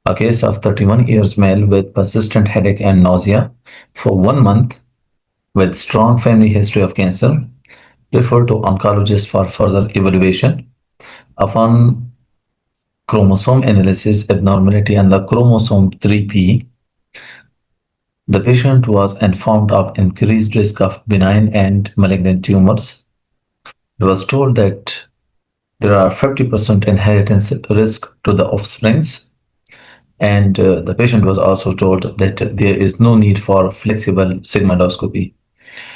A case of 31 years male with persistent headache and nausea for 1 month with strong family history of cancer, referred to oncologist for further evaluation. Upon chromosome analysis abnormality on the chromosome 3p, the patient was informed of increased risk of benign and malignant tumors. He was told that there are 50% inheritance risk to the offsprings, and the patient was also told that there is no need for flexible sigmoidoscopy.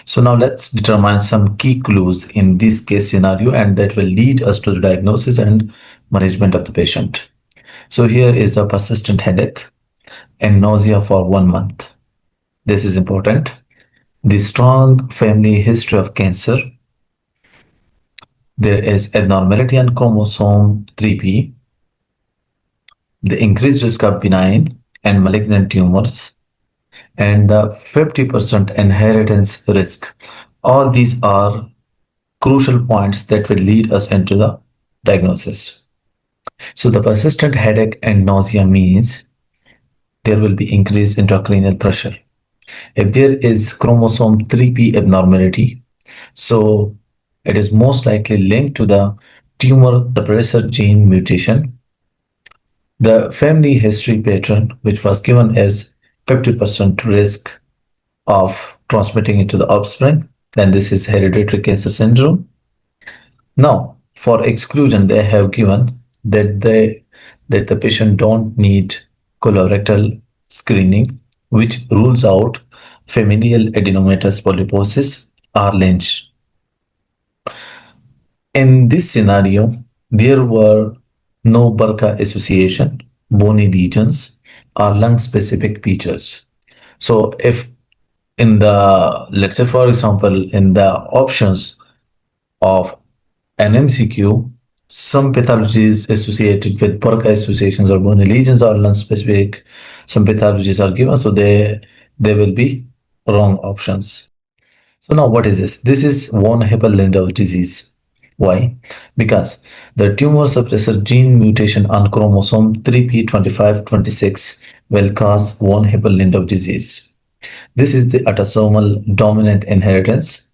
So now let's determine some key clues in this case scenario, and that will lead us to the diagnosis and management of the patient. So here is a persistent headache and nausea for 1 month. This is important. The strong family history of cancer. There is abnormality on chromosome 3p, the increased risk of benign and malignant tumors, and the 50% inheritance risk. All these are crucial points that will lead us into the diagnosis. So the persistent headache and nausea means there will be increased intracranial pressure. If there is chromosome 3p abnormality, so it is most likely linked to the tumor suppressor gene mutation. The family history pattern, which was given as 50% risk of transmitting it to the offspring, then this is hereditary cancer syndrome. Now, for exclusion, they have given that the patient don't need colorectal screening, which rules out familial adenomatous polyposis or Lynch. In this scenario, there were no BRCA association, bony lesions, or lung-specific features. So if in the, let's say for example, in the options of an MCQ, some pathologies associated with BRCA associations or bony lesions or lung-specific, some pathologies are given, so they will be wrong options. So now what is this? This is von Hippel-Lindau disease. Why? Because the tumor suppressor gene mutation on chromosome 3p2526 will cause von Hippel-Lindau disease. This is the autosomal dominant inheritance.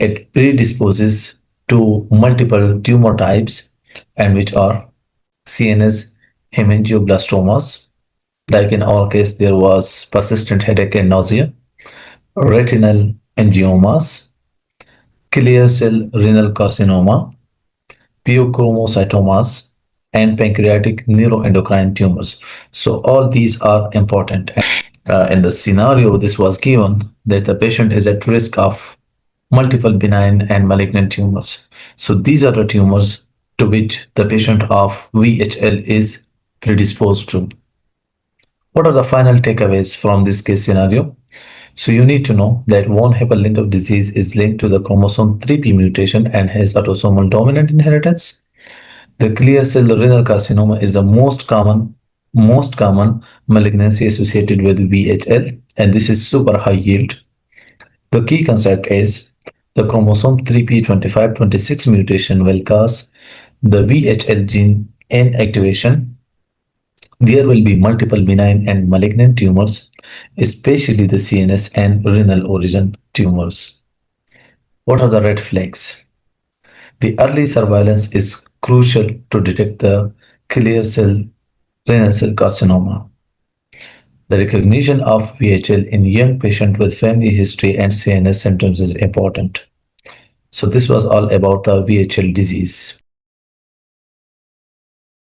It predisposes to multiple tumor types, and which are CNS hemangioblastomas. Like in our case, there was persistent headache and nausea, retinal angiomas, clear cell renal carcinoma, pheochromocytomas, and pancreatic neuroendocrine tumors. So all these are important. In the scenario, this was given that the patient is at risk of multiple benign and malignant tumors. So these are the tumors to which the patient of VHL is predisposed to. What are the final takeaways from this case scenario? So you need to know that von Hippel-Lindau disease is linked to the chromosome 3p mutation and has autosomal dominant inheritance. The clear cell renal carcinoma is the most common malignancy associated with VHL, and this is super high yield. The key concept is the chromosome 3p2526 mutation will cause the VHL gene inactivation. There will be multiple benign and malignant tumors, especially the CNS and renal origin tumors. What are the red flags? The early surveillance is crucial to detect the clear cell renal cell carcinoma. The recognition of VHL in young patients with family history and CNS symptoms is important. So this was all about the VHL disease.